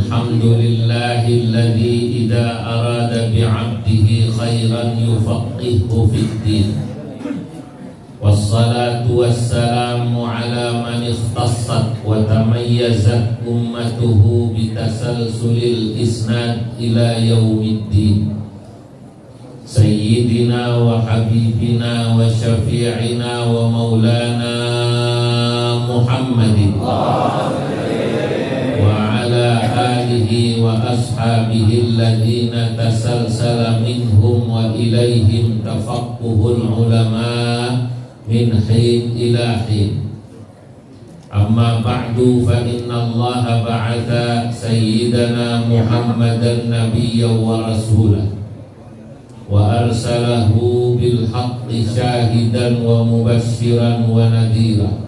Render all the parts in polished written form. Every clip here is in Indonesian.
Alhamdulillahilladzi idza arada bi'abdihi khairan yufaqqihhu fid-din. Wassalatu wassalamu ala man ikhtassat wa tamayyazat ummatuhu bitasalsulil isnad ila yaumiddin. Sayyidina wa habibina wa syafi'ina wa maulana Muhammadin alihi wa ashabihi alladhina tasalsala minhum wa ilaihim tafaqquhul ulama min hin ila hin. Amma ba'du fa inna Allaha ba'atha sayyidana Muhammadan nabiyyan wa rasulah wa arsalahu bil haqqi syahidan wa mubasysyiran wa nadhira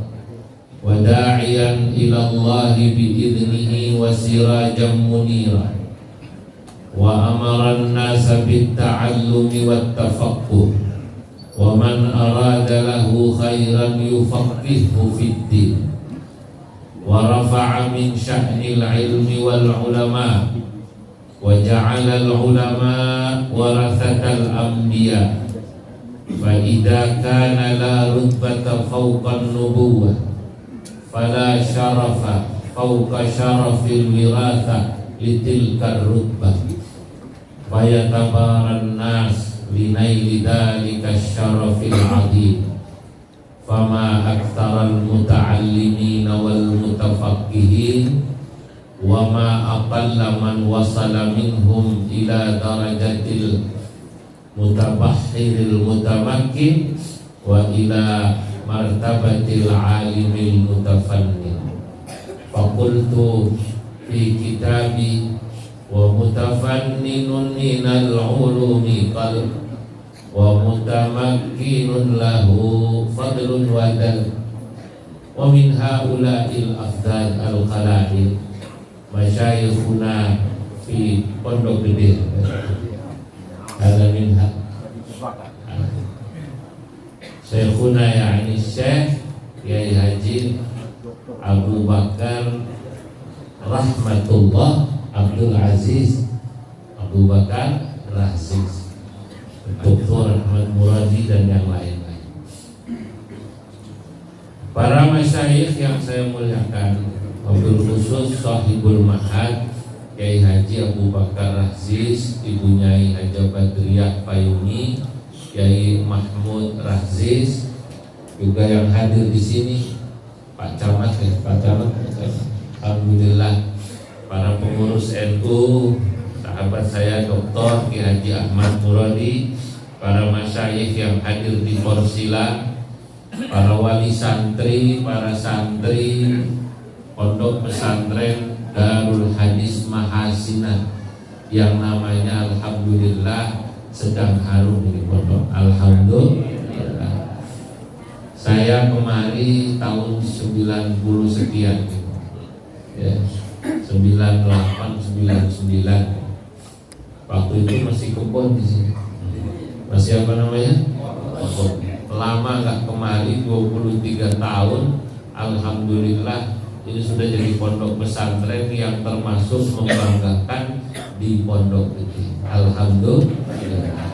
wa da'iyan ila Allahi bi'idnihi wa sirajan munira wa amara an-nasa bit-ta'allumi wat-tafaqquh wa man arada lahu khairan yufaqqihhu fid-din wa rafa'a min sya'nil ilmi wal ulama wa ja'ala al-ulama warathatal anbiya fa idza kana la rutbata fawqa an-nubuwwah fala syarafa fauqa syarafil wiratha litilkar rutbah fayatabaran nas linaili dhalika syarafil adhim fama aktsaral muta'allimina wal mutafaqqihin wa ma aqalla man wasala minhum ila darajatil mutabahhiril mutamakkin wa ila martabatil alimil mutafannin. Faqultu fi kitabi wa mutafanninun minal ulumi qalb wa mutamakkinun lahu fadlun wa dal wa min haula'il afdal al-qala'il masyayikhuna fi Pondok Gede. Ada minha Syekhuna yakni Syekh Kiai Haji Abu Bakar Rahmatullah Abdul Aziz Abu Bakar Rasis, Dr. Ahmad Muradi dan yang lain-lain. Para masyayikh yang saya muliakan, wabil khusus Sahibul Ma'had Kiai Haji Abu Bakar Rasis, Ibu Nyai Haja Badriyah Payuni, Kiai Mahmud Raziz, juga yang hadir di sini Pak Camat, alhamdulillah, para pengurus NU, sahabat saya Dr. Kiai Haji Ahmad Muradi, para masyayikh yang hadir di Porsila, para wali santri, para santri Pondok Pesantren Darul Hadis Mahasina yang namanya alhamdulillah sedang harum di pondok. Alhamdulillah. Saya kemari tahun 90 sekian, ya, 98, 99. Waktu itu masih kebun di sini. Masih apa namanya? Kebun. Lama nggak kemari, 23 tahun. Alhamdulillah ini sudah jadi pondok pesantren yang termasuk membanggakan di Pondok Gede. Alhamdulillah.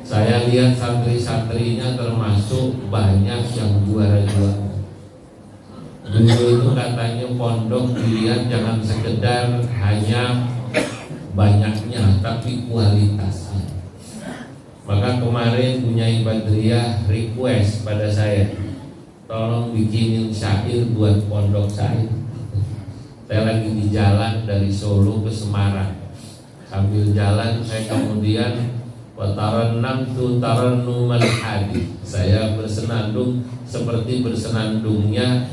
Saya lihat santri-santrinya termasuk banyak yang juara-juara. Dulu itu katanya pondok dilihat jangan sekedar hanya banyaknya, tapi kualitasnya. Maka kemarin Bunyai Badriyah request pada saya, tolong bikinin syair buat pondok saya. Saya lagi di jalan dari Solo ke Semarang. Sambil jalan saya kemudian watarannamtu tarannumal hadi. Saya bersenandung seperti bersenandungnya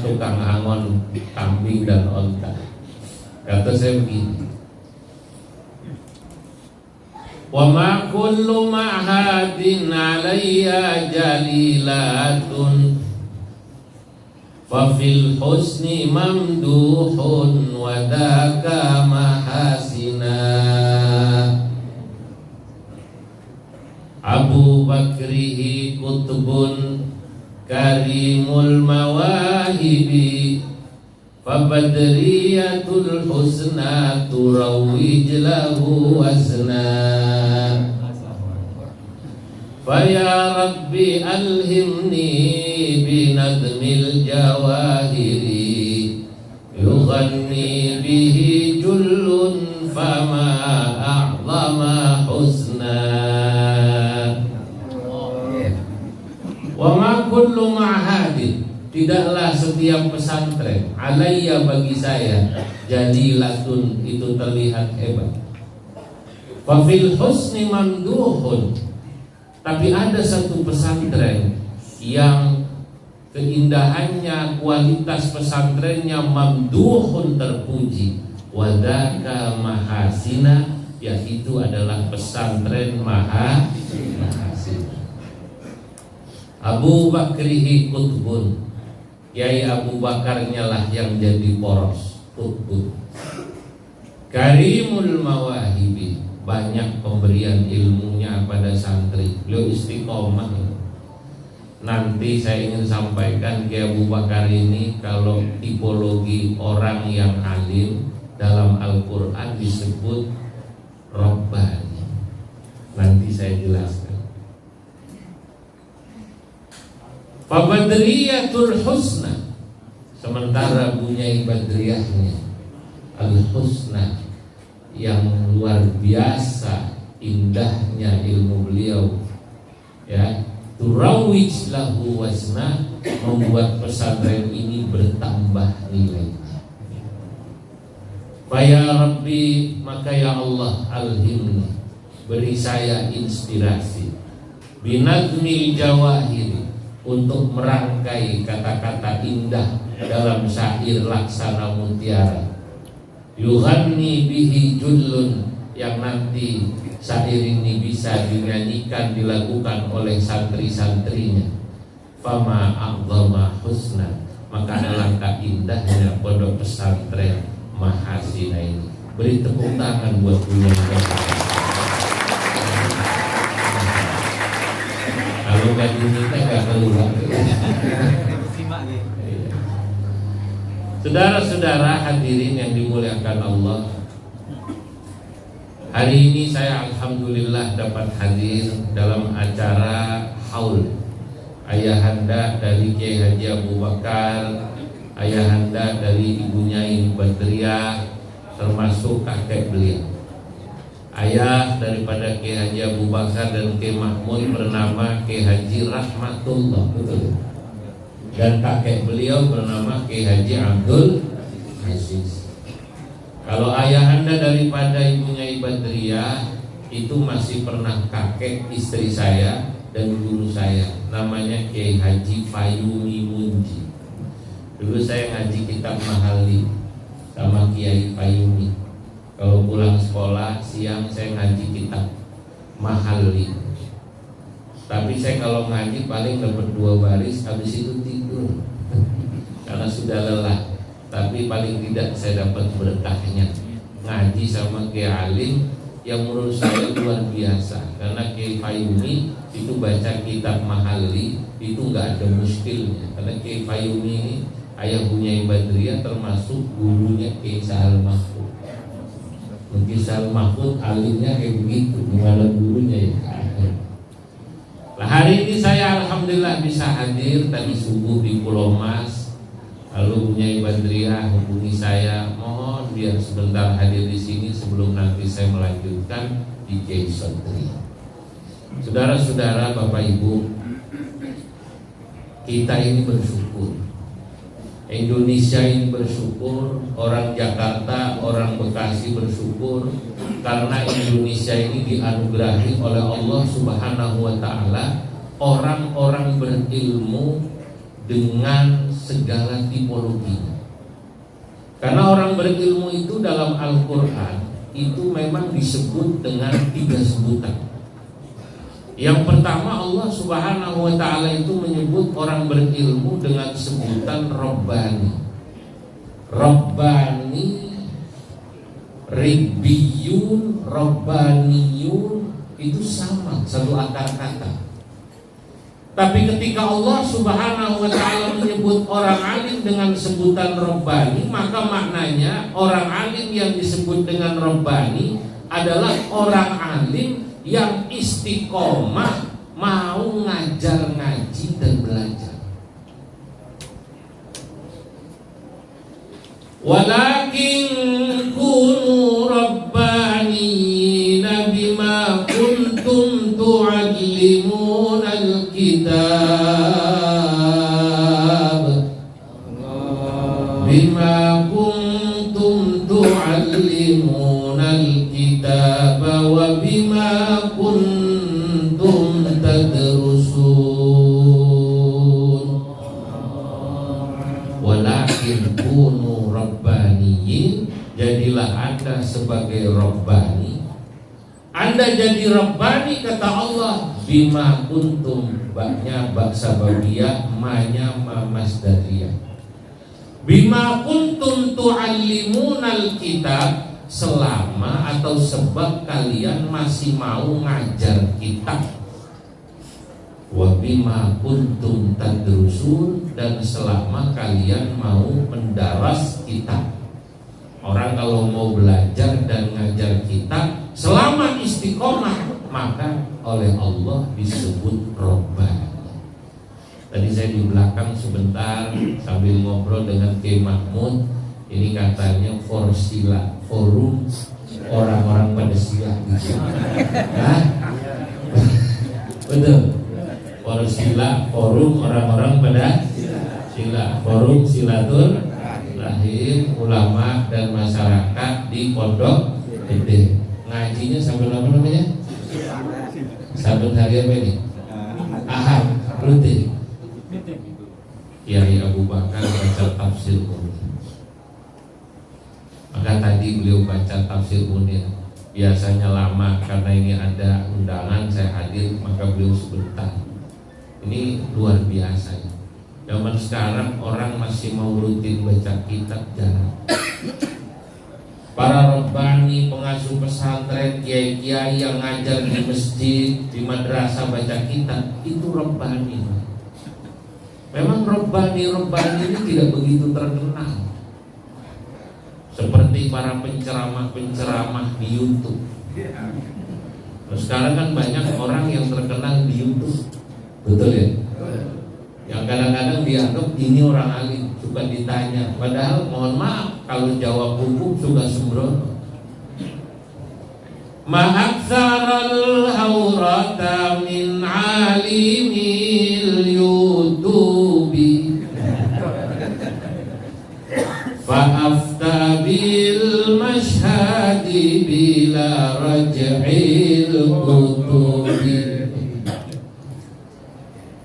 tukang angon kambing dan onta. Kata saya begini, wa ma kullu ma'hadin 'alayya jalilatun fa fil husni mamduhun wa daka mahasina. Abu Bakrihi kutubun karimul mawahibi Fabadriyatul husna turawij lahu wazna. Faya Rabbi alhimni binadmil jawahiri yughanni bihi jullun fama a'zama husna. Wa ma kullu ma'hadin, tidaklah setiap pesantren alayya bagi saya jalilatun itu terlihat hebat. Fa fil husni mamduhun, tapi ada satu pesantren yang keindahannya, kualitas pesantrennya mamduhun terpuji. Wadaka mahasina, yaitu adalah pesantren mahasina. Abu Bakrihi Qutbun, Kiai Abu Bakarnya lah yang jadi poros Qutbun. Karimul mawahibi, banyak pemberian ilmunya pada santri. Beliau istiqomah. Nanti saya ingin sampaikan Kiai Abu Bakar ini kalau tipologi orang yang alim dalam Al-Quran disebut Rabbani. Nanti saya jelaskan. Fabadriyatul husna, sementara Bunyai Badriyahnya Al-Husna, yang luar biasa indahnya ilmu beliau, ya, turawij lahu wazna, membuat pesantren ini bertambah nilainya. Faya Rabbi, maka ya Allah alhimni, beri saya inspirasi, binadmil jawahiri, untuk merangkai kata-kata indah dalam syair laksana mutiara. Yughanni bihi jullun, yang nanti syair ini bisa dinyanyikan, dilakukan oleh santri-santrinya. Fama a'zama husna, maka alangkah indahnya pondok pesantren Mahasina ini. Beri tepuk tangan buat Bunyai Badriyah. Kalau gak diminta gak keluar. Saudara-saudara hadirin yang dimuliakan Allah, hari ini saya alhamdulillah dapat hadir dalam acara haul ayahanda dari Kiai Haji Abu Bakar, ayahanda dari ibunya Ibu Badriyah, termasuk kakek beliau. Ayah daripada Kiai Haji Abu Bakar dan Kiai Mahmud bernama Kiai Haji Rahmatullah, betul. Dan kakek beliau bernama Kiai Haji Abdul Aziz. Kalau ayahanda daripada ibunya Ibu Badriyah itu masih pernah kakek istri saya dan guru saya, namanya Kiai Haji Fayumi Munji. Dulu saya ngaji kitab Mahali sama Kiai Fayumi. Kalau pulang sekolah siang saya ngaji kitab Mahali. Tapi saya kalau ngaji paling dapat 2 baris, habis itu tidur karena sudah lelah. Tapi paling tidak saya dapat berkahnya ngaji sama Kiai Alim yang menurut saya luar biasa. Karena Kiai Fayumi itu baca kitab Mahali itu nggak ada muskilnya. Karena Kiai Fayumi ini ayah Bunyai Badriyah, termasuk gurunya Kiai Sahal Mahfud. Mungkin Sahal Mahfud alimnya kayak begitu, gimana gurunya ya. Nah, hari ini saya alhamdulillah bisa hadir tadi subuh di Pulau Mas. Lalu Bunyai Badriyah hubungi saya, mohon biar sebentar hadir di sini sebelum nanti saya melanjutkan di Kiai Santri. Saudara-saudara, Bapak Ibu, kita ini bersyukur. Indonesia ini bersyukur, orang Jakarta, orang Bekasi bersyukur karena Indonesia ini dianugerahi oleh Allah Subhanahu wa taala orang-orang berilmu dengan segala tipologinya. Karena orang berilmu itu dalam Al-Qur'an itu memang disebut dengan 3 sebutan. Yang pertama, Allah Subhanahu wa ta'ala itu menyebut orang berilmu dengan sebutan Rabbani. Rabbani, Ribbiyun, Rabbaniyun, itu sama, satu akar kata. Tapi ketika Allah Subhanahu wa ta'ala menyebut orang alim dengan sebutan Rabbani, maka maknanya orang alim yang disebut dengan Rabbani adalah orang alim yang istiqomah mau ngajar ngaji dan belajar. Walakin kunu rabbaniyina bima kuntum tu'allimuna al-kitab bima kuntum tu'allimuna al-kitab wa bima kuntum tadrusun. Walakin kunu rabbaniyin, jadilah Anda sebagai Rabbani. Anda jadi Rabbani kata Allah, bima kuntum, baknya bak sababiyah, manya mamasdariyah. Bima kuntum tu'allimunal kitab, selama atau sebab kalian masih mau ngajar kitab. Wa bima kuntum tadrusun, dan selama kalian mau mendaras kitab. Orang kalau mau belajar dan ngajar kitab selama istiqomah, maka oleh Allah disebut Rabbani. Tadi saya di belakang sebentar sambil ngobrol dengan Kiai Mahmud. Ini katanya Forsila, forum orang-orang pada sila. Hah? Betul. Forsila, forum orang-orang pada sila. Forum silatul rahim ulama dan masyarakat di Pondok Gede. Ngajinya sambil apa namanya? Sabtu hari apa ini? Ahad, rutin. Kiai Abu Bakar baca tafsir Munir. Maka tadi beliau baca tafsir Munir. Biasanya lama, karena ini ada undangan saya hadir, maka beliau sebentar. Ini luar biasa. Zaman sekarang orang masih mau rutin baca kitab, jarang. Para Rabbani, pengasuh pesantren, kiai-kiai yang ngajar di masjid, di madrasah baca kitab, itu Rabbani. Memang Rabbani ini tidak begitu terkenal seperti para penceramah-penceramah di YouTube. Nah, sekarang kan banyak orang yang terkenal di YouTube, betul ya? Yang kadang-kadang dianggap ini orang alim, suka ditanya, padahal mohon maaf kalau jawab hukum suka sembrono. Ma'aksaral haurata min alimil yutubi fa'afta bil mashhadi bila raj'il kutubi.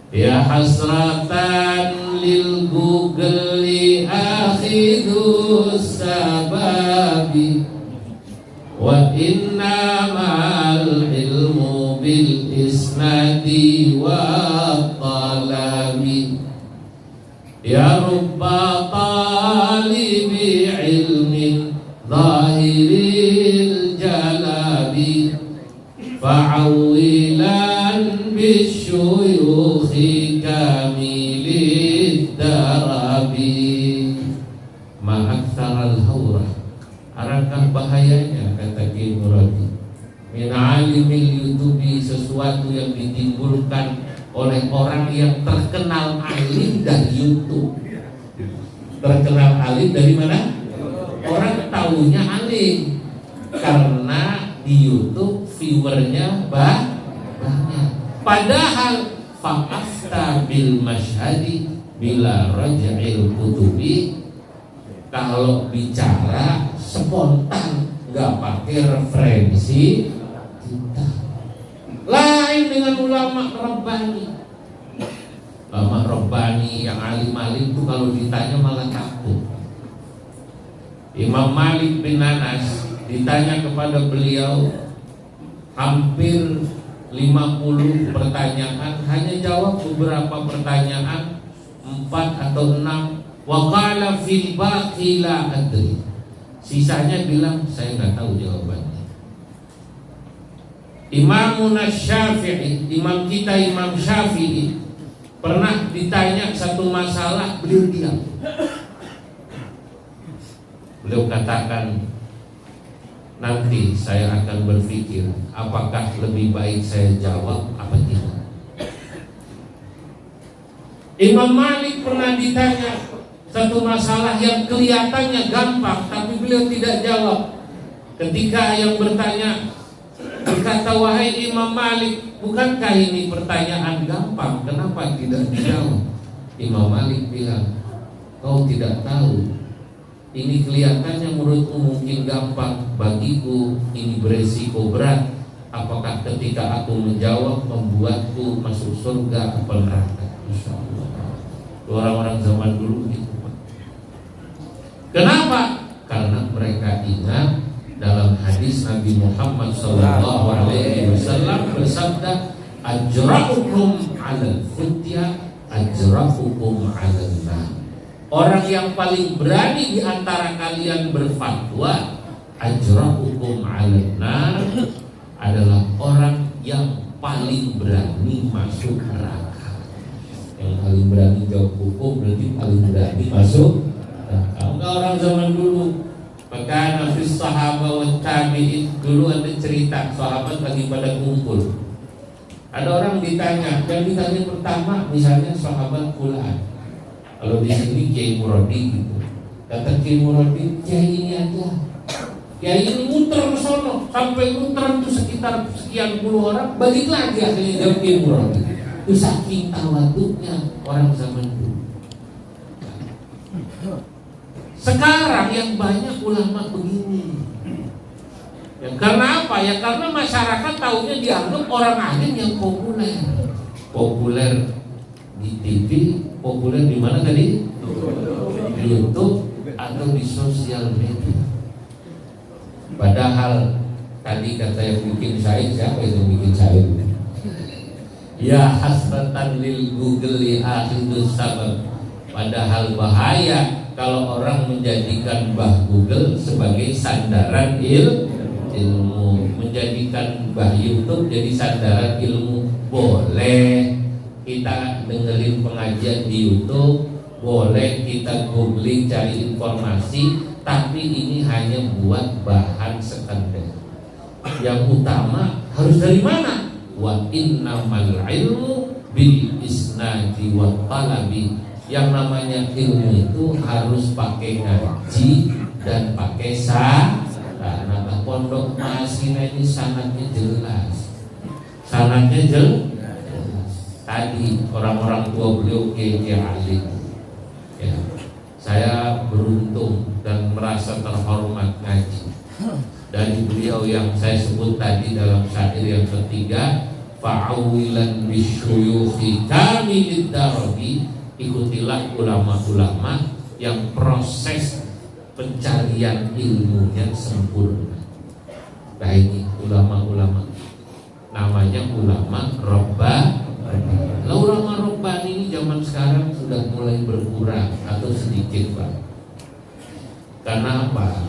Ya hasratan lil Google akhidus sababi wa inna ma'al ilmu bil isnadi wa talabi. Ya rubba talibi ilmin zahiril jalabi fa'awilan bisyuyukhi kamilid darabi. Ma'aksaral haurah, alangkah bahayanya, kata Kiai Muradi, min alimil yutubi, sesuatu yang ditimbulkan oleh orang yang terkenal alim dari YouTube. Terkenal alim dari mana? Orang tahunya alim karena di YouTube viewernya banyak. Padahal fa'afta bil mashhadi bila raja'il kutubi, kalau bicara spontan, nggak pakai referensi kita. Lain dengan ulama Rabbani. Ulama Rabbani yang alim-alim itu kalau ditanya malah takut. Imam Malik bin Anas ditanya kepada beliau hampir 50 pertanyaan, hanya jawab beberapa pertanyaan, 4 atau 6. Wa qala fil baqi la adri. Sisanya bilang saya nggak tahu jawabannya. Imam Syafi'i, imam kita Imam Syafi'i Pernah ditanya satu masalah, beliau diam. Beliau katakan, nanti saya akan berpikir apakah lebih baik saya jawab apa tidak. Imam Malik pernah ditanya satu masalah yang kelihatannya gampang, tapi beliau tidak jawab. Ketika yang bertanya berkata, wahai Imam Malik, bukankah ini pertanyaan gampang, kenapa tidak dijawab? Imam Malik bilang, kau tidak tahu, ini kelihatannya menurutmu mungkin gampang, bagiku ini beresiko berat. Apakah ketika aku menjawab membuatku masuk surga atau neraka? Insya Allah. Orang-orang zaman dulu gitu. Kenapa? Karena mereka ingat dalam hadis Nabi Muhammad SAW bersabda, ajra'ukum 'alal futya ajra'ukum 'alan nar. Orang yang paling berani di antara kalian berfatwa, ajra'ukum 'alan nar, adalah orang yang paling berani masuk neraka. Yang paling berani jawab hukum berarti paling berani masuk neraka. Enggak, orang zaman dulu. Maka nafis sahabat wa tabi'in, dulu ada cerita sahabat lagi pada kumpul. Ada orang ditanya, yang ditanya pertama misalnya sahabat fulan. Kalau di sini Kiai Muradi gitu. Kata Kiai Muradi, Kiai ini aja. Kiai ini muter ke sono, sampai muter itu sekitar sekian puluh orang, balik lagi akhirnya jawab Kiai Muradi. Itu saking tawaduknya orang zaman dulu. Sekarang yang banyak ulama begini. Ya, karena apa? Ya karena masyarakat tahunya dianggap orang alim yang populer. Populer di TV, populer di mana tadi? Di YouTube atau di sosial media. Padahal tadi kata yang bikin saya, siapa yang bikin saya? Ya hasratan lil Google li akhidus sabab. Padahal bahaya kalau orang menjadikan Mbah Google sebagai sandaran ilmu, menjadikan Mbah YouTube jadi sandaran ilmu. Boleh kita dengerin pengajian di YouTube, boleh kita googling cari informasi, tapi ini hanya buat bahan sekunder. Yang utama harus dari mana? Wa innamal ilmu bil isnadi wa talabi. Yang namanya ilmu itu harus pakai ngaji dan pakai nah pondok Masina ini sanadnya jelas. Sanadnya jelas. Tadi orang-orang tua beliau Kiai alim. Ya, saya beruntung dan merasa terhormat ngaji dari beliau yang saya sebut tadi dalam syair yang ketiga, fa'awilan bisyuyukhi kamilid darabi. Ikutilah ulama-ulama yang proses pencarian ilmunya sempurna. Nah ini ulama-ulama, namanya ulama Rabbani. Lah ulama Rabbani ini zaman sekarang sudah mulai berkurang atau sedikit Pak. Karena apa?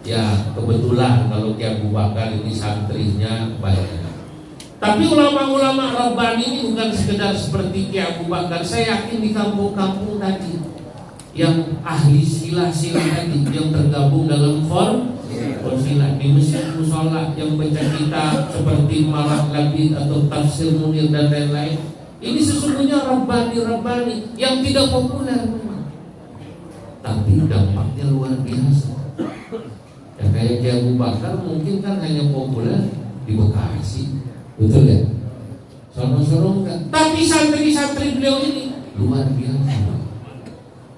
Ya kebetulan kalau Kiai Abu Bakar ini santrinya banyak. Tapi ulama-ulama Rabbani ini bukan sekedar seperti Kiai Abu Bakar. Saya yakin di kampung-kampung tadi yang ahli sila-sila tadi, yang tergabung dalam silat di masjid musola, yang baca kitab seperti Malah Labid atau Tafsir Munir dan lain-lain. Ini sesungguhnya Rabbani yang tidak populer memang, tapi dampaknya luar biasa. Ya kayak Kiai Abu Bakar mungkin kan hanya populer di Bekasi, betul ya? Sono-sono enggak. Tapi santri-santri beliau ini luar biasa.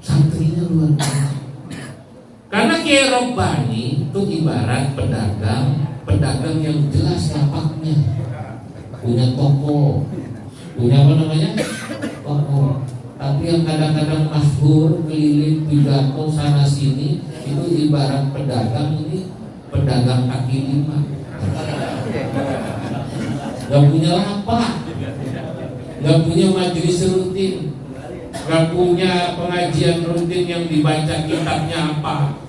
Santrinya luar biasa. Karena Kiai Rabbani itu ibarat pedagang yang jelas lapaknya, punya toko, punya apa namanya? Toko. Tapi yang kadang-kadang masyhur keliling pidato sana sini itu ibarat pedagang ini, pedagang kaki lima. Gak punya lapak, gak punya majelis rutin, gak punya pengajian rutin yang dibaca kitabnya apa.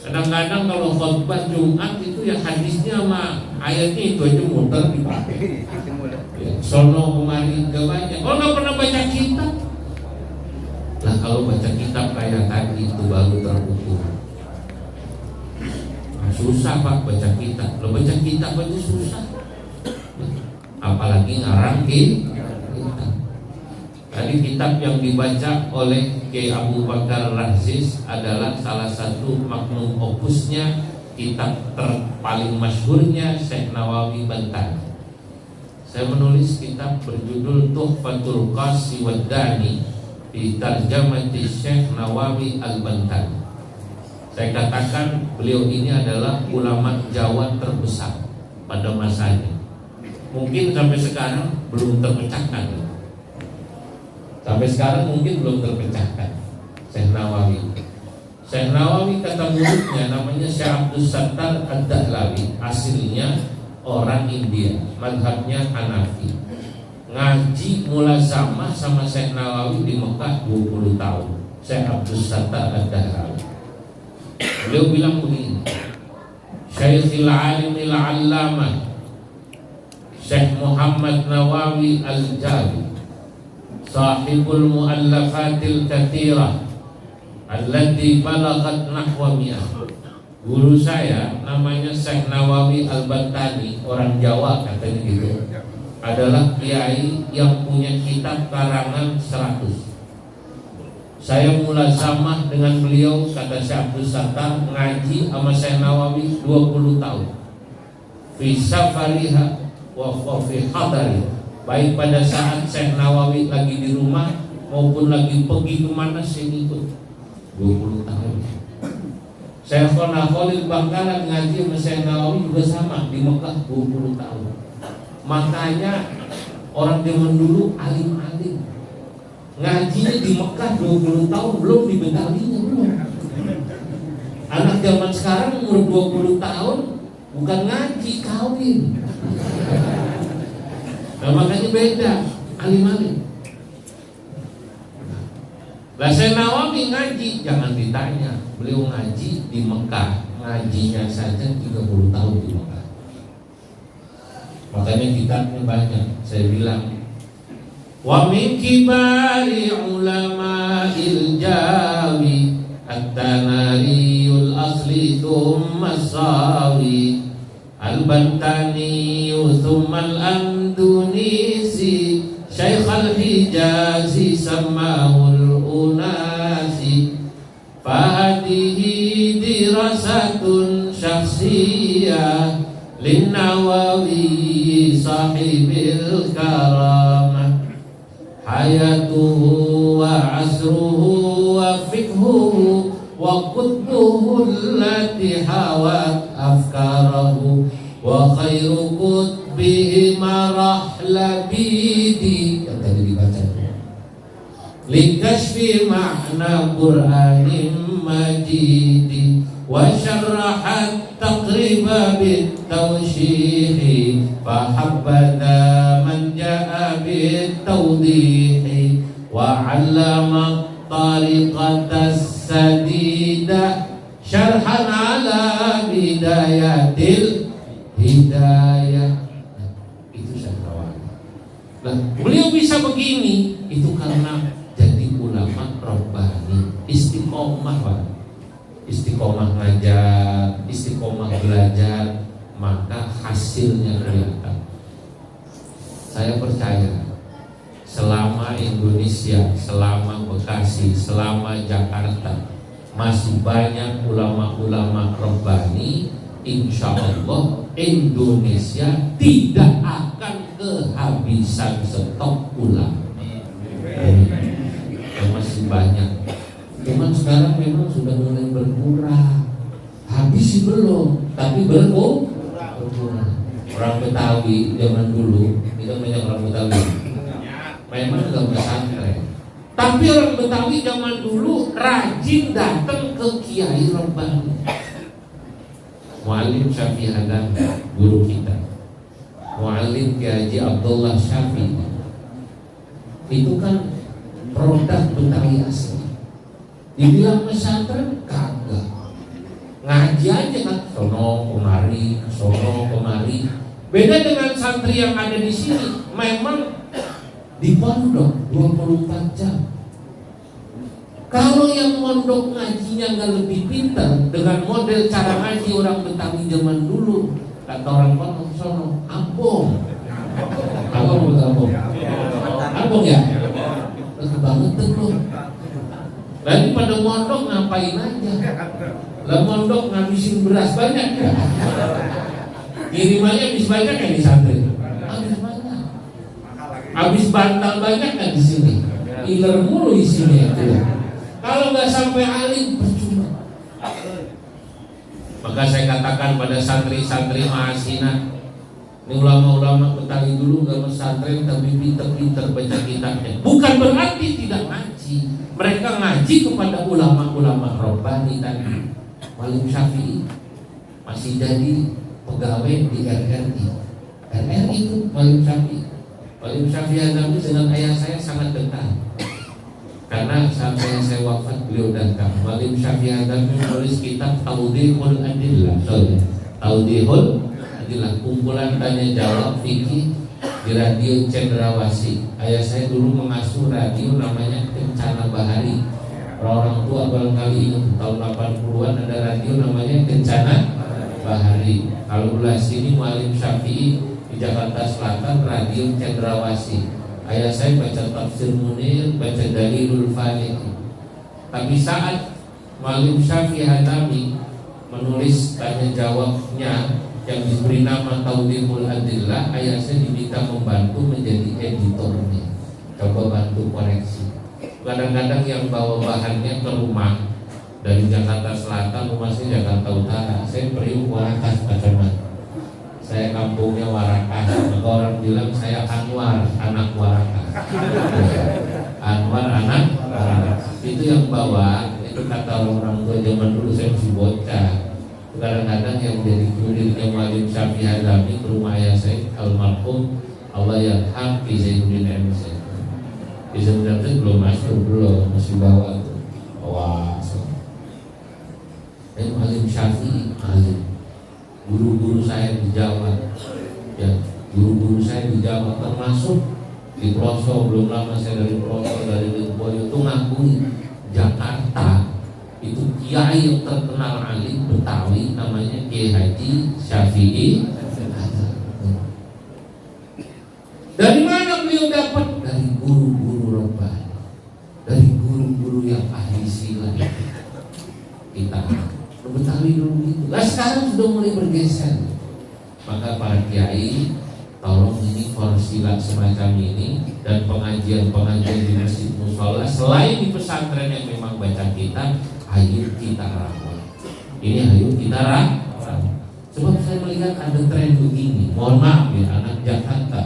Kadang-kadang kalau khotbah Jumat itu ya hadisnya sama ayatnya itu aja muter dipakai. Ya, sono kemari gak banyak. Oh, nggak pernah baca kitab. Nah, kalau baca kitab kayak tadi itu baru terukur. Susah Pak baca kitab. Lo baca kitab aja susah, apalagi ngarang kitab. Tadi kitab yang dibaca oleh Kiai Abu Bakar Raziz adalah salah satu magnum opusnya, kitab paling masyhurnya Syekh Nawawi Bantani. Saya menulis kitab berjudul Tuhfatul Qasi Waddani di tarjamati Syekh Nawawi Al-Bantani. Saya katakan beliau ini adalah ulama Jawa terbesar pada masanya. Mungkin sampai sekarang belum terpecahkan. Sampai sekarang mungkin belum terpecahkan Syekh Nawawi. Syekh Nawawi kata muridnya namanya Syekh Abdul Sattar Ad-Dahlawi, aslinya orang India, mazhabnya Hanafi. Ngaji mulazamah sama Syekh Nawawi di Mekah 20 tahun. Syekh Abdul Sattar Ad-Dahlawi. Beliau bilang begini, Syekhil Alimil Allamah Syekh Muhammad Nawawi Al-Jawi, sahibul mu'allafatil kathirah allati balagat nahwa mi'ah. Guru saya namanya Syekh Nawawi Al-Bantani, orang Jawa katanya gitu, adalah kiai yang punya kitab karangan 100. Saya mulazamah dengan beliau, kata Syekh Abdul Sattar, ngaji sama Syekh Nawawi 20 tahun. Fi safariha wa fi hadari, baik pada saat Syekh Nawawi lagi di rumah maupun lagi pergi kemana saya ikut 20 tahun. Syekh Khalil Bangkalan ngaji sama Syekh Nawawi juga sama di Mekah 20 tahun. Makanya orang zaman dulu alim-alim, ngajinya di Mekah 20 tahun, belum di Betawinya belum. Anak zaman sekarang umur 20 tahun bukan ngaji, kawin. Nah, makanya beda, alim-alim. Lah Syekh Nawawi ngaji, jangan ditanya. Beliau ngaji di Mekah, ngajinya saja 30 tahun di Mekah. Makanya kitabnya banyak. Saya bilang, wa min kibari ulama'il jawi at-tanariyul asli thumma sawi al-Bantani thumma al-Andunisi Syekh al-Hijazi samahul unasi fahadihi dirasatun syakhsiyah lin-Nawawi sahibil karamah hayatuhu wa asruhu wa fikhuhu wa qutbuhu allati hawat afkarahu wa khairu qutbihi marahlabidi, yang tadi dibaca, likashfi ma'na Qur'anim majidi wa syarrahat taqriba bitawshihi fahabbada man ja'a bitawdihi wa 'allama tariqatas sadida syarhan ala bidayatil hidayah. Itu Syekh Nawawi. Nah, beliau bisa begini itu karena jadi ulama rabbani, istiqomah Pak. Istiqomah ngajar, istiqomah belajar, maka hasilnya kelihatan. Saya percaya selama Indonesia, selama Bekasi, selama Jakarta masih banyak ulama-ulama rabbani, insya Allah Indonesia tidak akan kehabisan stok ulama. Masih banyak. Cuman sekarang memang sudah mulai berkurang. Habis sih belum, tapi berkurang. Orang Betawi zaman dulu, kita banyak orang Betawi, memang nggak pesantren. Tapi orang Betawi zaman dulu rajin datang ke Kiai Rabbani. Muallim Syafi'i Hadam, guru kita, Muallim Kiai Haji Abdullah Syafi'i, itu kan produk Betawi asli. Dibilang pesantren kagak, ngaji aja kan, sono kemari, Beda dengan santri yang ada di sini, memang di pondok 24 jam. Kalau yang mondok ngajinya nggak lebih pintar dengan model cara ngaji orang Betawi zaman dulu, kata orang pondok sono, ambong ya, kebangetan loh. Lagi pada mondok ngapain aja? Lah mondok ngabisin beras banyak ya. Kirimannya habis banyak ya di santri. Habis banyak. Habis bantal banyak kan di sini. Iler mulu isinya itu. Kalau nggak sampai alim percuma. Maka saya katakan pada santri-santri mahasiswa, ini ulama-ulama Betawi dulu nggak pesantren tapi pinter-pinter baca kitabnya. Bukan berarti tidak ngaji. Mereka ngaji kepada ulama-ulama Rabbani tadi. Malim Syafi'i masih jadi pegawai di RRI. RRI itu Malim Syafi'i. Malim Syafi'i Azami dengan ayah saya sangat dekat. Karena sampai saya wafat beliau datang. Malim Syafi'i Azami menulis kitab Taudihul Adillah. Taudihul Adillah, kumpulan tanya jawab fikih di radio Cendrawasih. Ayah saya dulu mengasuh radio namanya Kencana Bahari. Orang tua barangkali ingat tahun 80-an ada radio namanya Kencana Bahari. Kalau belah sini Malim Syafi'i di Jakarta Selatan radio Cendrawasih. Ayah saya baca Tafsir Munir, baca Dalilul Faliq. Tapi saat Malim Syafi'i Hatami menulis tanya jawabnya yang diberi nama Taudihul Adillah, ayah saya diminta membantu menjadi editornya. Coba bantu koreksi. Kadang-kadang yang bawa bahannya ke rumah dari Jakarta Selatan, rumah saya Jakarta Utara. Saya Priuk Warakas Pacaman. Saya kampungnya Warakas. Maka orang bilang saya Anwar, anak Warakas. Anwar anak Warakas. Itu yang bawa. Itu kata orang tua zaman dulu, saya masih bocah. Kadang-kadang yang menjadi kurirnya Malim Syafi'i Azami ke rumah ayah saya almarhum Allah yarham Ki Zainuddin MC. Ki Zainuddin belum masuk, belum, masih bawa tuh. Wah, Malim Syafi'i alim. Guru-guru saya di Jawa, ya, guru-guru saya di Jawa termasuk di Ploso. Belum lama saya dari Ploso, dari Lirboyo itu ngakui Jakarta itu kiai yang terkenal alim Betawi namanya Kiai Haji Syafi'i. Dari mana beliau dapat? Dari guru-guru Rabbani, dari guru-guru yang ahli silat. Kita Betawi dulu gitu. Lah sekarang sudah mulai bergeser. Maka para kiai, tolong ini korsilat semacam ini dan pengajian-pengajian di masjid mushola selain di pesantren yang memang baca kitab, ayo kita rawat. Ini ayo kita rawat. Sebab saya melihat ada tren begini. Mohon maaf ya, anak Jakarta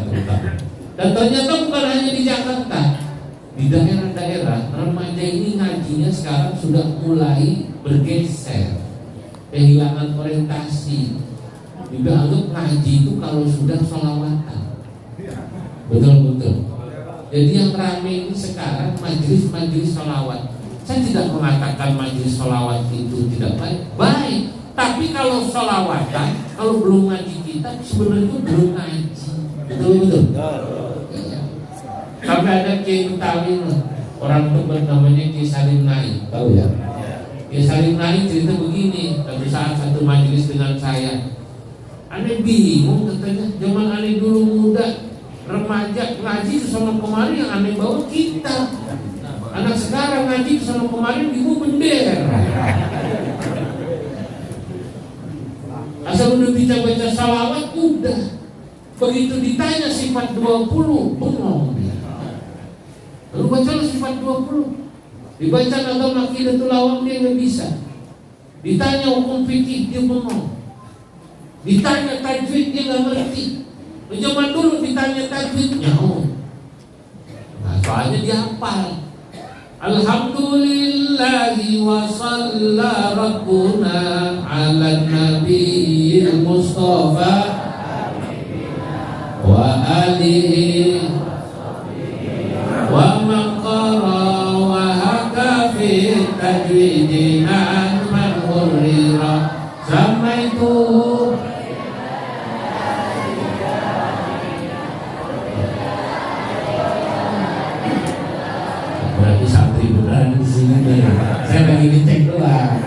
terutama. Dan ternyata bukan hanya di Jakarta, di daerah-daerah remaja ini ngajinya sekarang sudah mulai bergeser, kehilangan orientasi. Juga anggap ngaji itu kalau sudah sholawatan. Betul-betul. Jadi yang ramai ini sekarang majelis-majelis sholawat. Saya tidak mengatakan majelis sholawat itu tidak baik, baik. Tapi kalau sholawatan, kalau belum ngaji kita sebenarnya belum ngaji. Betul-betul. Iya. Sampai ada Kiai Betawi, orang Tebet namanya Kiai Salim Naik, tahu ya? Kiai Salim Naik cerita begini, pada saat satu majelis dengan saya. Aneh bingung katanya, zaman aneh dulu muda, remaja ngaji sama kemarin yang aneh bawa kita. Anak sekarang ngaji sama kemarin ibu bendera. Asal udah bisa baca salawat udah. Begitu ditanya sifat 20, bengong dia. Lalu baca sifat 20. Dibaca agama Aqidatul Awam dia nggak bisa. Ditanya hukum fikih dia bengong. Ditanya tajwid dia nggak ngerti. Zaman dulu ditanya tajwidnya, nah soalnya dia hafal. Alhamdulillahi wa shalla rabbuna ala nabiyil mustafa wa alihi wa maqara wa haka fi tajwidina man hurira samaitu lagi dicek doang.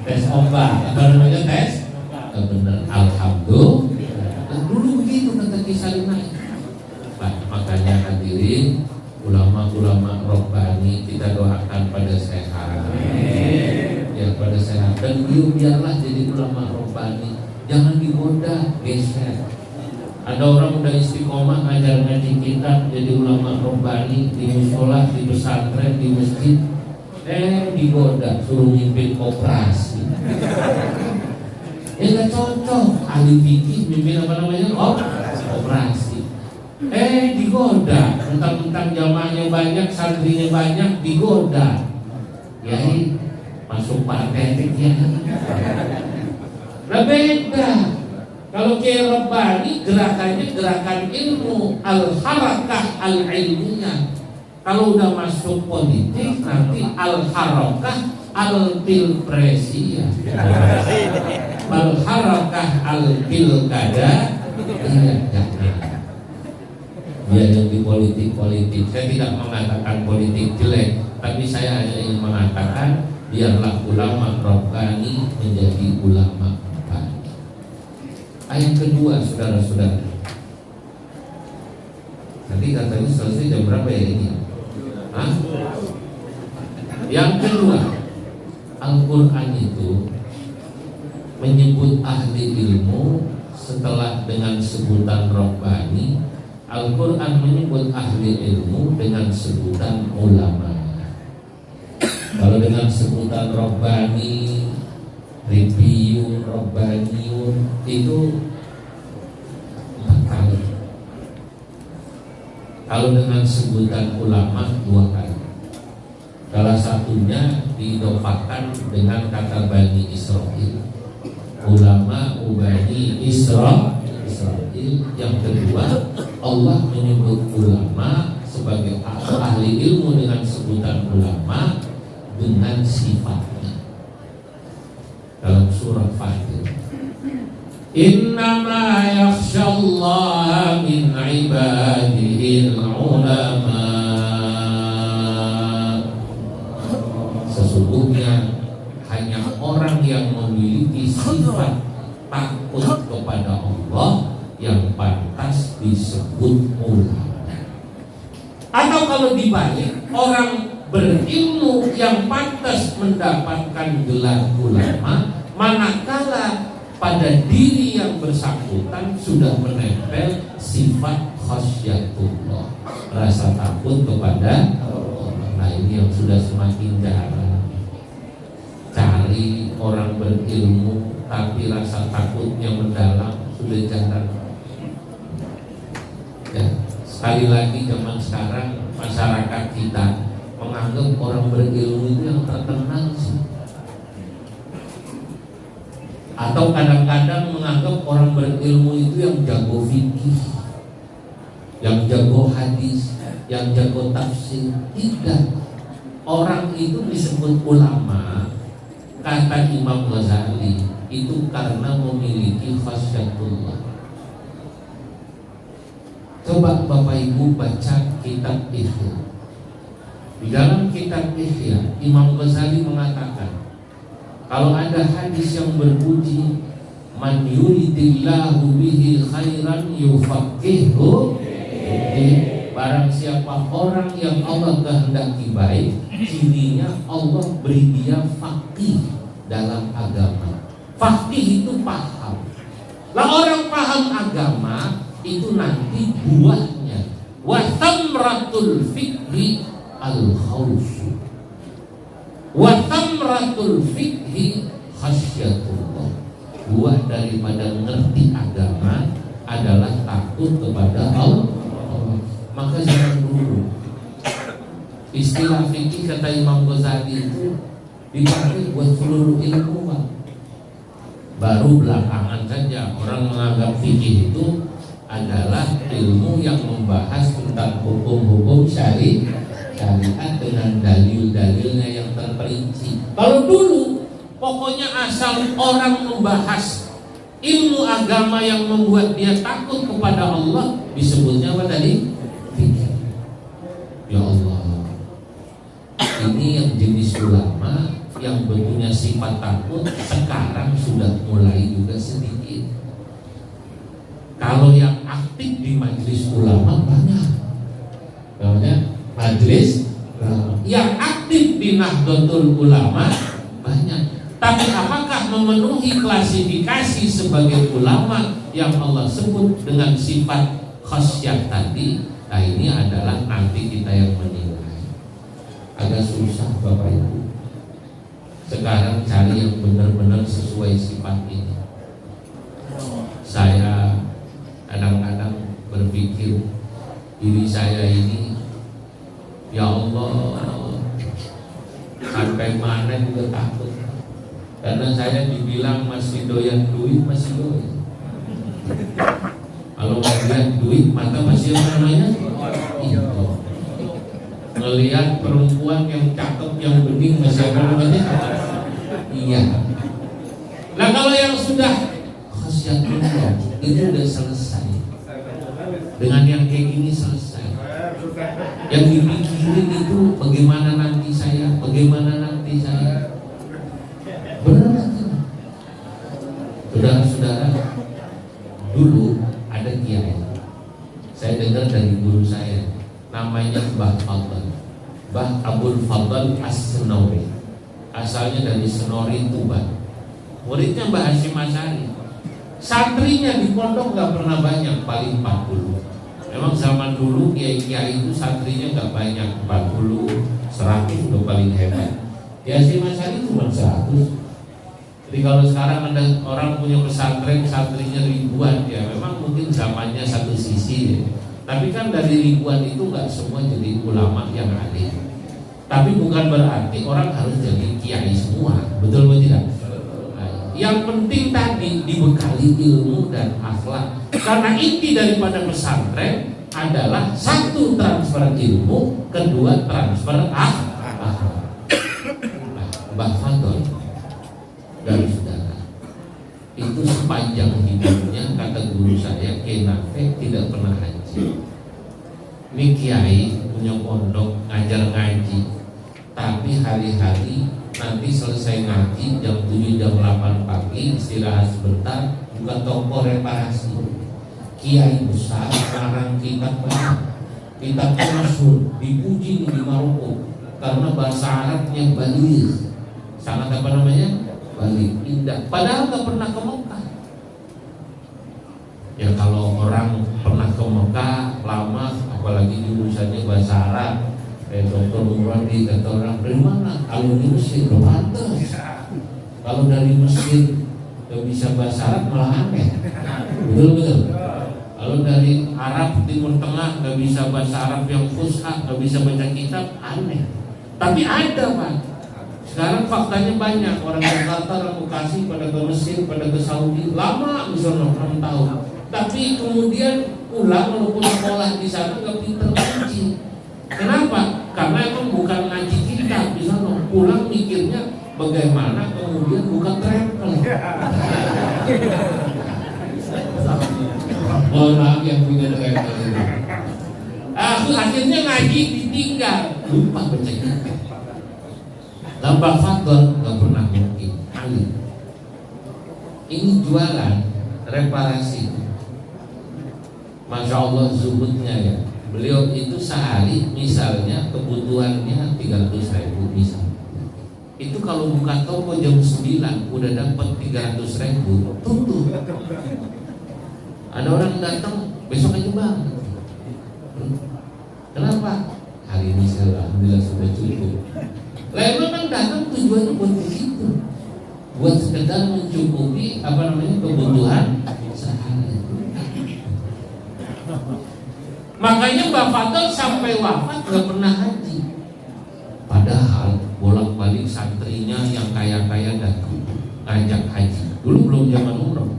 Tes ombak, apa namanya tes? Bener, alhamdulillah. Dan dulu begitu kata Kisah Salimah. Makanya hadirin ulama-ulama robbani kita doakan pada sehat. Ya pada sehat. Dan beliau biarlah jadi ulama robbani. Jangan digoda, geser. Ada orang udah istiqomah ngajar ngaji kitab jadi ulama robbani di musola, di pesantren, di masjid. Digoda suruh mimpin operasi. Gak cocok. Ahli fikih mimpin apa namanya? Operasi. Digoda. Mentang-mentang jamaahnya banyak, santrinya banyak, digoda. Yai masuk partai ya. Nah beda. Kalau Kiai Rabbani gerakannya gerakan ilmu, al-harakah al-ilmiyah. Kalau udah masuk politik nanti al-harakah al-pilpresiyah, al-harakah al-pilkada. Dia yang di politik. Saya tidak mengatakan politik jelek, tapi saya hanya ingin mengatakan biarlah ulama robbani menjadi ulama robbani. Ayat kedua, saudara-saudara. Tadi katanya selesai jam berapa ya ini? Yang kedua, Al-Quran itu menyebut ahli ilmu setelah dengan sebutan robbani. Al-Quran menyebut ahli ilmu dengan sebutan ulama. Kalau dengan sebutan robbani, ribiyun, robbaniyun itu 4 kali. Kalau dengan sebutan ulama 2 kali. Salah satunya diidofakan dengan kata Bani Israil. Ulama Bani Israil. Yang kedua, Allah menyebut ulama sebagai ahli ilmu dengan sebutan ulama dengan sifatnya. Dalam surah Fatir, innama yakhshallaha min ibadihi ulama. Sesungguhnya hanya orang yang memiliki sifat takut kepada Allah yang pantas disebut ulama. Atau kalau dibalik, orang berilmu yang pantas mendapatkan gelar ulama manakala pada diri yang bersangkutan sudah menempel sifat khasyatullah, rasa takut kepada Allah. Nah ini yang sudah semakin jarang. Cari orang berilmu tapi rasa takutnya mendalam, sudah jarang. Ya, sekali lagi zaman sekarang masyarakat kita menganggap orang berilmu itu yang terkenal sih. Atau kadang-kadang menganggap orang berilmu itu yang jago fikih, yang jago hadis, yang jago tafsir. Tidak. Orang itu disebut ulama, kata Imam Ghazali, itu karena memiliki khasyatullah. Coba Bapak Ibu baca kitab Ihya. Di dalam kitab Ihya, Imam Ghazali mengatakan, kalau ada hadis yang berbunyi man yuridillahu bihi khairan yufaqihu, barang siapa orang yang Allah kehendaki baik, cirinya Allah beri dia faqih dalam agama. Faqih itu paham. Lah orang paham agama itu nanti buahnya wa thamratul fikhi al-khawfu wa thamratul fikhi khasyatullah. Buah daripada ngerti agama adalah takut kepada Allah. Maka jangan dulu istilah fikih kata Imam Ghazali itu dipakai buat seluruh ilmu, Pak. Baru belakangan saja orang menganggap fikih itu adalah ilmu yang membahas tentang hukum-hukum syariat dengan dalil-dalilnya yang terperinci. Kalau dulu pokoknya asal orang membahas ilmu agama yang membuat dia takut kepada Allah, disebutnya apa tadi? Fikih. Ya Allah, ini yang jenis ulama yang punya sifat takut sekarang sudah mulai juga sedikit. Kalau yang aktif di majelis ulama banyak, namanya majelis yang aktif di Nahdlatul Ulama banyak. Tapi apakah memenuhi klasifikasi sebagai ulama yang Allah sebut dengan sifat khasyah tadi? Nah, ini adalah nanti kita yang menilai. Agak susah Bapak Ibu sekarang cari yang benar-benar sesuai sifat ini. Saya kadang-kadang berpikir diri saya ini, ya Allah, sampai mana juga takut. Karena saya dibilang masih doyan duit, masih doyan. Kalau ngeliat duit, maka masih apa namanya? Itu. Ngelihat perempuan yang cakep, yang bening, masih apa namanya? Iya. Nah kalau yang sudah khasyatullah, itu udah selesai. Dengan yang kayak gini selesai. Yang dipikirin itu bagaimana nanti saya, bagaimana nanti saya. Benar kan? Saudara-saudara, dulu ada kiai, saya dengar dari guru saya, namanya Mbah Fadl, Mbah Abdul Fadl As-Senori, asalnya dari Senori Tuban. Muridnya Mbah Hasyim Asy'ari. Santrinya di pondok gak pernah banyak, paling 40. Memang zaman dulu kiai-kiai itu santrinya gak banyak, 40, 100 udah paling hebat. Di Hasyim Asy'ari cuma 100. Jadi kalau sekarang ada orang punya pesantren, santrinya ribuan, ya memang mungkin zamannya satu sisi ya. Tapi kan dari ribuan itu nggak semua jadi ulama yang alim. Tapi bukan berarti orang harus jadi kiai semua, betul atau tidak? Nah, yang penting tadi dibekali ilmu dan akhlak. Karena inti daripada pesantren adalah satu, transfer ilmu, kedua transfer akhlak. Nah, Mbah Fadl dan saudara itu sepanjang hidupnya, kata guru saya Kiai Nafek, tidak pernah haji. Ini kiai punya pondok, ngajar ngaji, tapi hari-hari nanti selesai ngaji jam 7 jam 8 pagi istirahat sebentar, buka toko reparasi. Kiai besar, karang kitab banyak, kitab masyhur, dipuji di Maroko karena bahasa Arabnya baligh, sangat apa namanya? Balik indah, padahal gak pernah ke Mekah. Ya kalau orang pernah ke Mekah lama, apalagi jurusannya bahasa Arab, Dr. Muradi kata orang, dari mana? Alumni Mesir, pantas. Kalau dari Mesir gak bisa bahasa Arab malah aneh. Betul-betul. Kalau dari Arab Timur Tengah gak bisa bahasa Arab yang fusha, gak bisa baca kitab, aneh. Tapi ada Pak. Sekarang faktanya banyak orang Jakarta, orang Bekasi pada ke Mesir, pada ke Saudi, lama misalnya 6 tahun. Tapi kemudian pulang walaupun sekolah di sana nggak pinter ngaji. Kenapa? Karena emang bukan ngaji kitab di sana. Pulang mikirnya bagaimana kemudian bukan travel. Mohon maaf yang punya travel ini. Akhirnya ngaji ditinggal, lupa baca kitab. Mbah Fadl gak pernah mungkin alim. Ini jualan reparasi. Masya Allah zuhudnya ya. Beliau itu sehari misalnya kebutuhannya 300.000 misal. Itu kalau buka toko jam 9 udah dapat 300.000, tutup. Ada orang datang besok aja Bang. Kenapa? Hari ini saya alhamdulillah sudah cukup. Lalu kan datang tujuannya buat begitu, buat sekedar mencukupi apa namanya kebutuhan sehari. Makanya Mbah Fadl sampai wafat gak pernah haji. Padahal bolak-balik santrinya yang kaya-kaya datang ngajak haji. Dulu belum zaman umroh.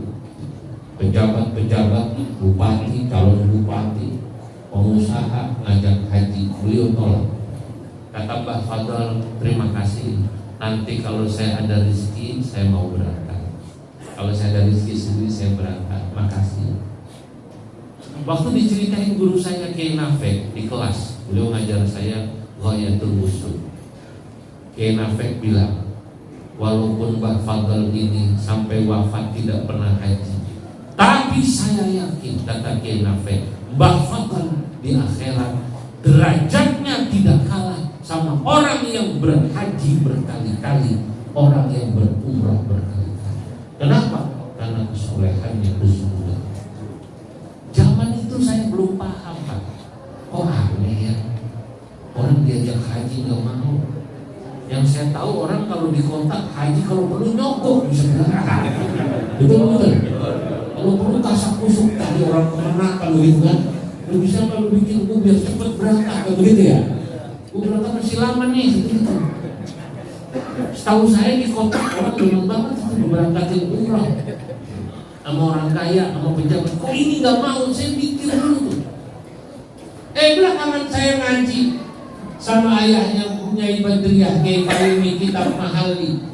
Pejabat-pejabat, bupati, calon bupati, pengusaha ngajak haji, beliau tolak. Kata Mbah Fadl, terima kasih. Nanti kalau saya ada rezeki, saya mau berangkat. Kalau saya ada rezeki sendiri, saya berangkat. Makasih. Waktu diceritain guru saya Kiai Nafek di kelas, beliau ngajar saya Ghayatul Wusul. Kiai Nafek bilang, walaupun Mbah Fadl ini sampai wafat tidak pernah haji, tapi saya yakin, kata Kiai Nafe, Mbah Fadl di akhirat derajatnya tidak kalah sama orang yang berhaji berkali-kali, orang yang berumrah berkali-kali. Kenapa? Karena kesolehannya bersungguh. Zaman itu saya belum paham, Pak. Kok aneh ya, orang diajak haji nggak mau. Yang saya tahu orang kalau di kota haji kalau perlu nyogok bisa berangkat. Betul. Kalau perlu kasak kusuk tadi orang kemana kalau gitu kan. Lu bisa kalau bikin gue biar cepet berangkat kalau begitu ya. Gue berangkat masih lama nih gitu. Setahu saya di kota orang banyak banget itu berangkatin umrah sama orang kaya, sama pejabat. Kok ini nggak mau? Saya pikir dulu tuh. Belakangan saya ngaji sama ayahnya Nyai Badriyah, Kiai Fayumi Kitab Mahalli.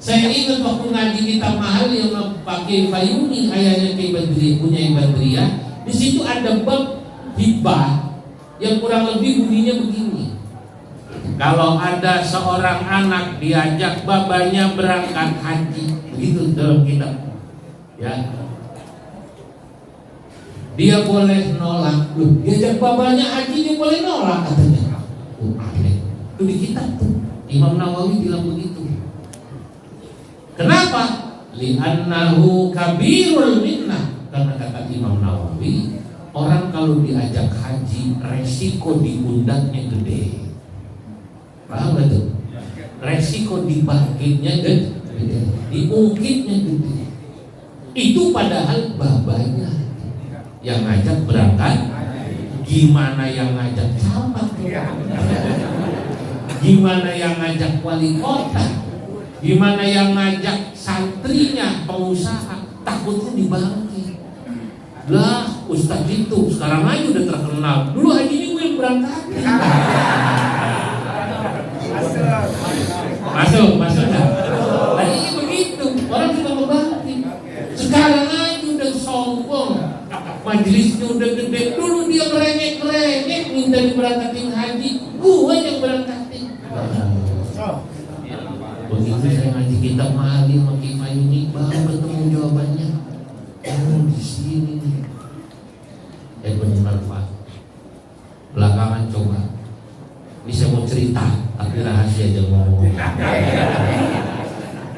Saya ingat waktu ngaji Kitab Mahalli sama Pak Kiai Fayumi, ayahnya Kiai Badriyah, Nyai Badriyah. Di situ ada bab hibah yang kurang lebih bunyinya begini. Kalau ada seorang anak diajak babanya berangkat haji, begitu dalam kitab. Ya, dia boleh nolak. Loh, diajak babanya haji dia boleh nolak katanya. Aneh. Itu di kitab tuh. Imam Nawawi bilang begitu. Kenapa? Li'annahu kabirul minnah. Karena kata Imam Nawawi, orang kalau diajak haji resiko diundangnya gede. Paham gak tuh? Resiko dibangkitnya gede, diungkitnya gede. Itu padahal babanya yang ngajak berangkat. Gimana yang ngajak camat? Gimana yang ngajak wali kota? Gimana yang ngajak santrinya, pengusaha? Takutnya dibangkit. Lah, Ustadz itu sekarang aja udah terkenal. Dulu haji ini gue yang berangkat. Masuk dah. Nah ini begitu, orang juga membangkit. Sekarang aja udah sombong, majelisnya udah gede. Dulu dia merengek-merengek minta diberangkatin haji, gue yang berangkatin. Begitu saya ngaji Kitab Mahalli sama Kiai Fayumi, baru ketemu jawabannya. Oh di sini nih. Benar Pak. Belakangan coba. Ini saya mau cerita, tapi rahasia jangan ngomong.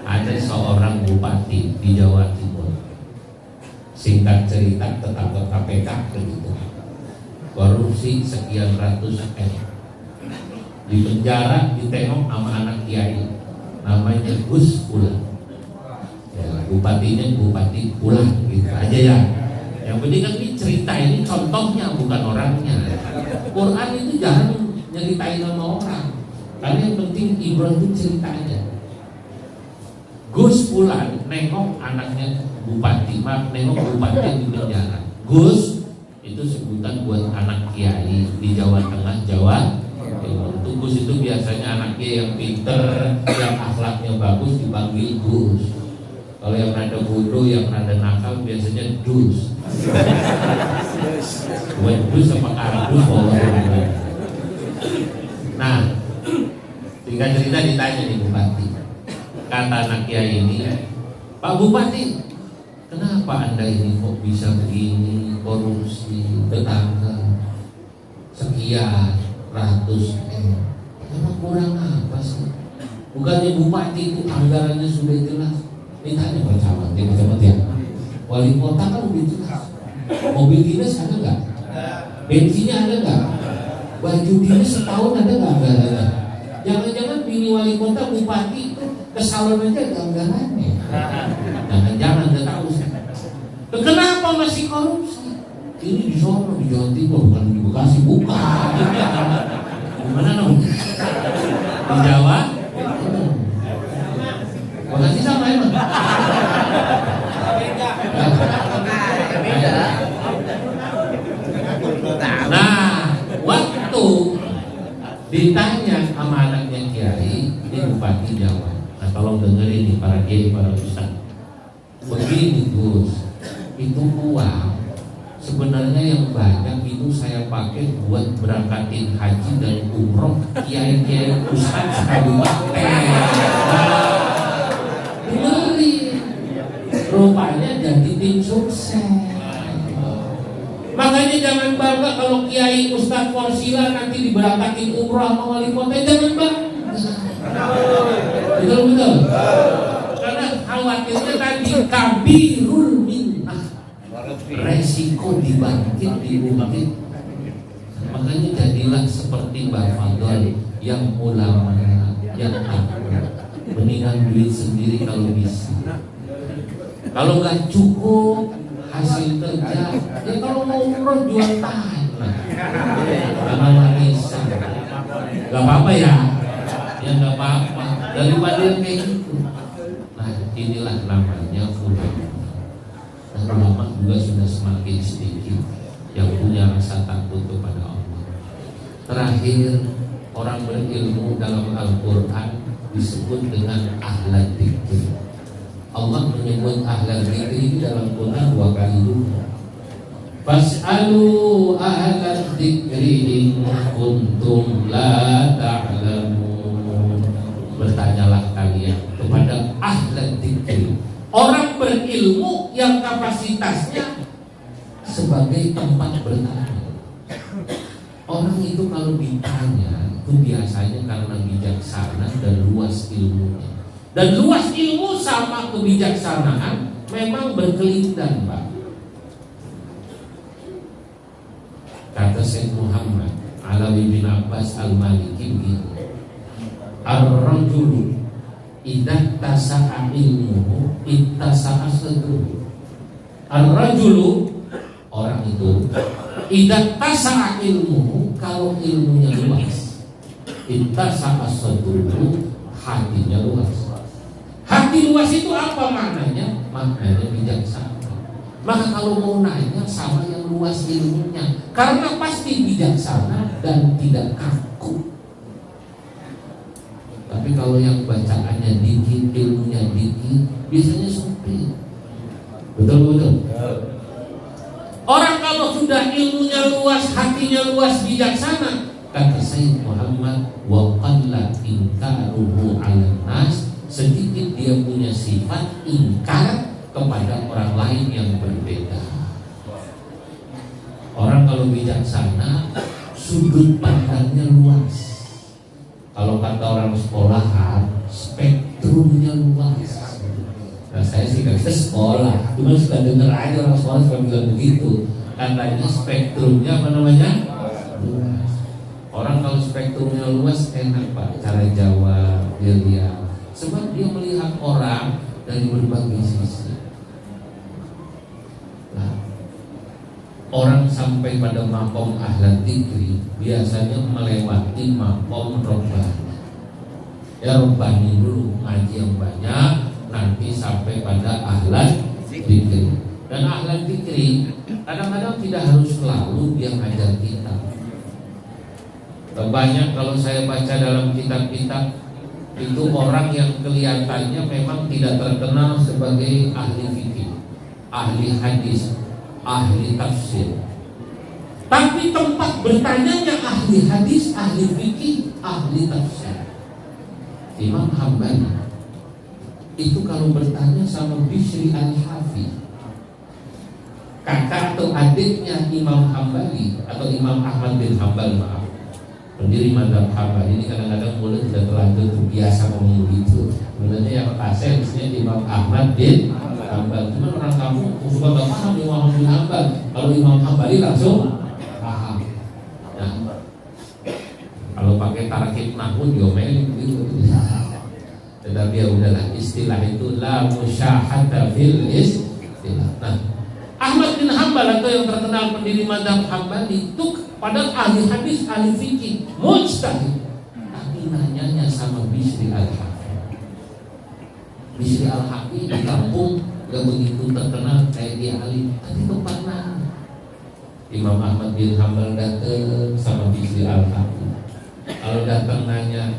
Ada seorang bupati di Jawa Timur. Singkat cerita ketangkep KPK begitu. Korupsi sekian ratus M. Di penjara ditengok sama anak kiai. Namanya Gus Pulang. Ya, bupatinya Bupati Pulang gitu aja ya. Yang penting kan ini cerita, ini contohnya bukan orangnya. Quran itu jarang nyeritain nama orang, karena yang penting ibrah itu ceritanya. Gus Pulang nengok anaknya bupati, nengok bupati di penjara. Gus itu sebutan buat anak kiai di Jawa Tengah, Jawa Timur. Gus itu biasanya anak kiai yang pinter, yang akhlaknya bagus dipanggil Gus. Kalau yang rada bodoh, yang rada nakal biasanya Dus. Buat Dus sama kardus bawah. Nah, tinggal cerita ditanya nih Bupati. Kata anak kiai ini, Pak Bupati, kenapa Anda ini kok bisa begini, korupsi, tetangga sekian ratus M? Emang kurang apa sih? Bukannya Bupati itu anggarannya sudah jelas. Ditanya Pak Camat, ya. Wali kota kan udah jelas. Mobil dinas ada nggak? Bensinnya ada nggak? Baju dinas setahun ada nggak anggarannya? Jangan-jangan bini wali kota bupati itu ke salon aja ada anggarannya. Jangan-jangan nggak tahu saya. Kenapa masih korupsi? Ini di sono di Jawa Timur, bukan di Bekasi, bukan. Gimana dong? Di Jawa? Bekasi sama emang. Nah, waktu ditanya sama anaknya kiai, ini bupati Jawa. Nah, tolong dengerin nih para kiai, para ustaz. Begini Gus, itu uang sebenarnya yang banyak itu saya pakai buat berangkatin haji dan umroh kiai-kiai ustaz kabupaten. rupanya jadi tim sukses. Makanya jangan bangga kalau kiai ustadz Porsila nanti diberangkatin umrah sama wali kota, jangan bangga. Betul. Karena khawatirnya tadi kabirul minnah, resiko dibangkit diungkit. Makanya jadilah seperti Mbak Fadol yang ulama, yang takut. Mendingan duit sendiri kalau bisa. Kalau nggak cukup hasil kerja, ya kalau mau umroh jual tanah, tanah warisan, nggak apa-apa ya nggak apa-apa daripada yang kayak gitu. Nah inilah namanya ulama. Dan ulama juga sudah semakin sedikit yang punya rasa takut kepada Allah. Terakhir, orang berilmu dalam Al-Quran disebut dengan ahlan dzikr. Allah menyebut ahlan dzikr ini dalam Quran 2 kali juga. Fas'alu ahlan dzikri in kuntum la ta'lamun. Bertanyalah kalian kepada ahlan dzikri, orang berilmu yang kapasitasnya sebagai tempat bertanya. Orang itu kalau ditanya itu biasanya karena bijaksana dan luas ilmunya. Dan luas ilmu sama kebijaksanaan memang berkelindan, Pak. Kata Syekh Muhammad Alawi bin Abbas Al-Maliki begitu. Ar-rajulu idza tasa'a ilmuhu ittasa'a sadruhu. Ar-rajulu, orang itu, idza tasa'a ilmuhu, kalau ilmunya luas, ittasa'a sadruhu, hatinya luas. Hati luas itu apa maknanya? Maknanya bijaksana. Maka kalau mau nanya sama yang luas ilmunya, karena pasti bijaksana dan tidak kaku. Tapi kalau yang bacaannya dikit, ilmunya dikit, biasanya sempit. Betul. Orang kalau sudah ilmunya luas, hatinya luas, bijaksana, kata Sayyid Muhammad, wa qalla inkaruhu 'alan nas, sedikit dia punya sifat ingkar kepada orang lain yang berbeda. Orang kalau bijaksana, sudut pandangnya luas. Kalau kata orang sekolahan, spektrumnya luas. Nah saya sih gak bisa sekolah, cuma suka denger aja orang sekolah suka bilang begitu. Katanya spektrumnya apa namanya? Luas. Orang kalau spektrumnya luas enak Pak, cara jawab dia lihat. Sebab dia melihat orang dari berbagai sisi. Nah, orang sampai pada maqam ahlan dzikri biasanya melewati maqam robbani. Ya robbani dulu, ngaji yang banyak, nanti sampai pada ahlan dzikri. Dan ahlan dzikri kadang-kadang tidak harus selalu dia ngajar kita. Banyak kalau saya baca dalam kitab-kitab itu orang yang kelihatannya memang tidak terkenal sebagai ahli fikih, ahli hadis, ahli tafsir. Tapi tempat bertanyanya ahli hadis, ahli fikih, ahli tafsir. Imam Hambali itu kalau bertanya sama Bisri Al-Hafi, kakak atau adiknya Imam Hambali atau Imam Ahmad bin Hambal, maaf, pendiri mazhab Hambali. Ini kadang-kadang mulut sudah terlanjur terbiasa ngomong begitu. Sebenarnya yang kasih mestinya Imam Ahmad bin Hambal. Cuma orang kamu suka gak paham Imam bin Hambal. Kalau Imam Hambali langsung paham. Nah, kalau pakai tarkib nahwu diomelin gitu. Tetapi ya udahlah, istilah itu la musyahata fil istilah. Nah, Ahmad bin Hambal atau yang terkenal pendiri mazhab Hambali itu padahal ahli hadis, ahli fikih, mujtahid. Tapi nanyanya sama Bisri Al-Hafi. Bisri Al-Hafi di kampung gak begitu terkenal kayak dia ahli, tapi tempat nanya. Imam Ahmad bin Hambal datang sama Bisri Al-Hafi. Kalau datang nanya,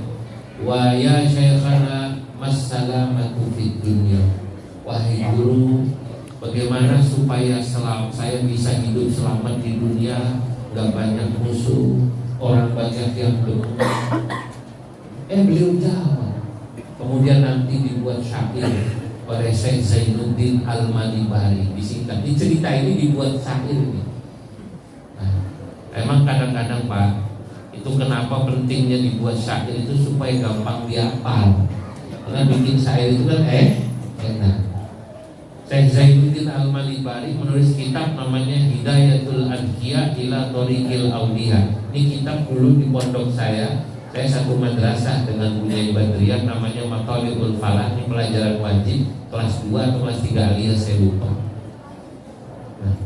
wa ya syekhana massalamatu fid dunya. Wahai guru, bagaimana supaya saya bisa hidup selamat di dunia, gak banyak musuh, orang banyak yang belum. Beliau jawab. Kemudian nanti dibuat syair. oleh Syekh Zainuddin Al-Malibari. Disingkat, di cerita ini dibuat syair ini. Nah, emang kadang-kadang Pak, itu kenapa pentingnya dibuat syair itu supaya gampang dihafal. Karena bikin syair itu kan enak. Syekh Zainuddin Al-Malibari menulis kitab namanya Hidayatul Adhiya ila Thoriqil Auliya. Ini kitab dulu di pondok saya satu madrasah dengan Bunyai Badriyah, namanya Matalibul Falah. Ini pelajaran wajib kelas 2 atau kelas 3 alias saya lupa. Nah,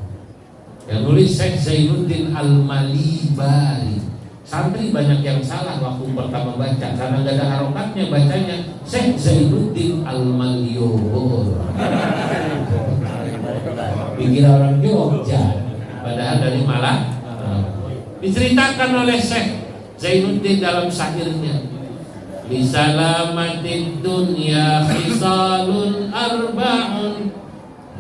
yang nulis Syekh Zainuddin Al-Malibari. Santri banyak yang salah waktu pertama baca karena gak ada harokatnya, bacanya Syekh Zainuddin Al-Maliyobor. Pikir orang Jogja, padahal dari Malang. Diceritakan oleh Syekh Zainuddin dalam syairnya, li salamatid dunya khisalun arba'un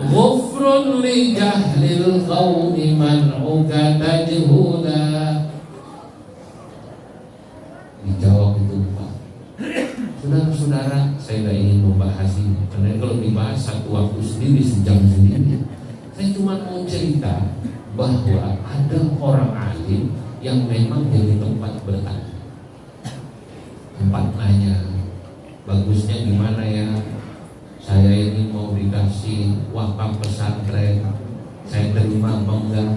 ghufrun li jahlil qawmi man'uka tajhuda. Dijawab itu Pak. Saudara-saudara, saya tidak ingin membahas ini karena kalau dibahas satu waktu sendiri, sejam sendiri. Saya cuma mau cerita bahwa ada orang alim yang memang jadi tempat bertanya, tempat nanya, bagusnya gimana ya, saya ini mau dikasih wakaf pesantren, saya terima apa enggak,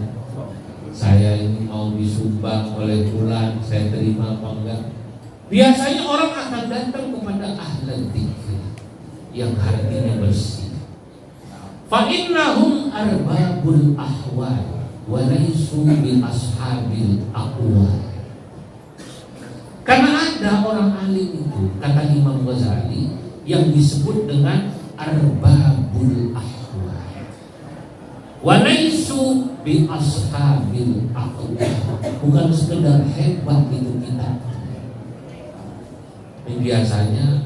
saya ini mau disumbang oleh bulan, saya terima apa enggak. Biasanya orang akan datang kepada ahli dzikir yang hatinya bersih. Fa innahum arbabul ahwal walaisu bi ashabil aqwal. Karena ada orang alim itu, kata Imam Ghazali, yang disebut dengan arbabul ahwal walaisu bi ashabil aqwal. Bukan sekedar hebat itu kita. Ini biasanya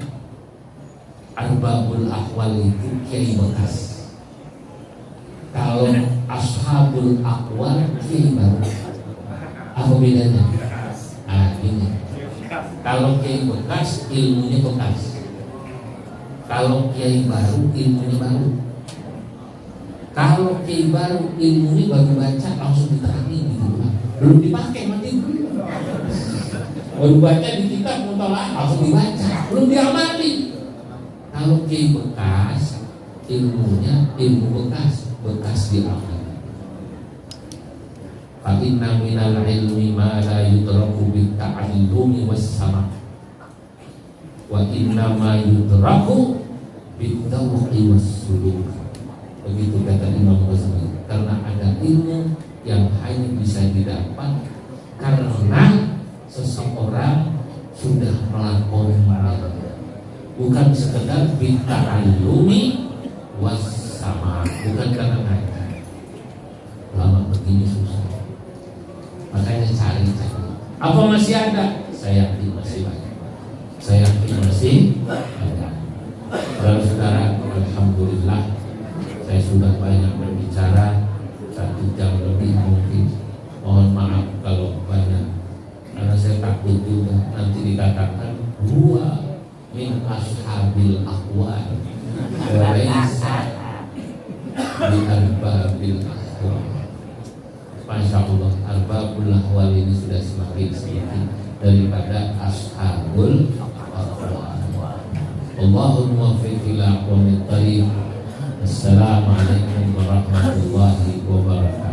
arbabul ahwal itu kiai bekas. Kalau ashabul aqwal kiai baru. Apa bedanya? Ini. Kalau kiai bekas ilmunya bekas. Kalau kiai baru ilmunya baru. Kalau kiai baru ilmunya baru baca langsung diterangin gitu. Belum dipakai mati dulu. Baru baca di kitab mutalaah langsung dibaca, belum diamali. Kalau kiai bekas ilmunya ilmu bekas diamal. Fa inna minal ilmi ma la yudraku bit ta'allumi was sama'. Wa inna ma yudraku bit tawqi was suluk. Begitu kata Imam Ghazali. Karena ada ilmu yang hanya bisa didapat karena seseorang sudah melakukannya, bukan sekedar bit ta'allumi was sama, bukan karena ngajar. Lama begini susah, makanya cari. Apa masih ada? Saya yakin masih banyak. Saya yakin masih ada. Saudara-saudara, alhamdulillah saya sudah banyak berbicara, 1 jam lebih mungkin. Mohon maaf kalau banyak, karena saya takut juga nanti dikatakan huwa min ashabil aqwal walaysa bi arbabil ahwal. Masya Allah, arbabul ahwal ini sudah semakin sedikit daripada ashabul aqwal. Allahumma muwaffiq ila aqwamit thariq. Assalamualaikum warahmatullahi wabarakatuh.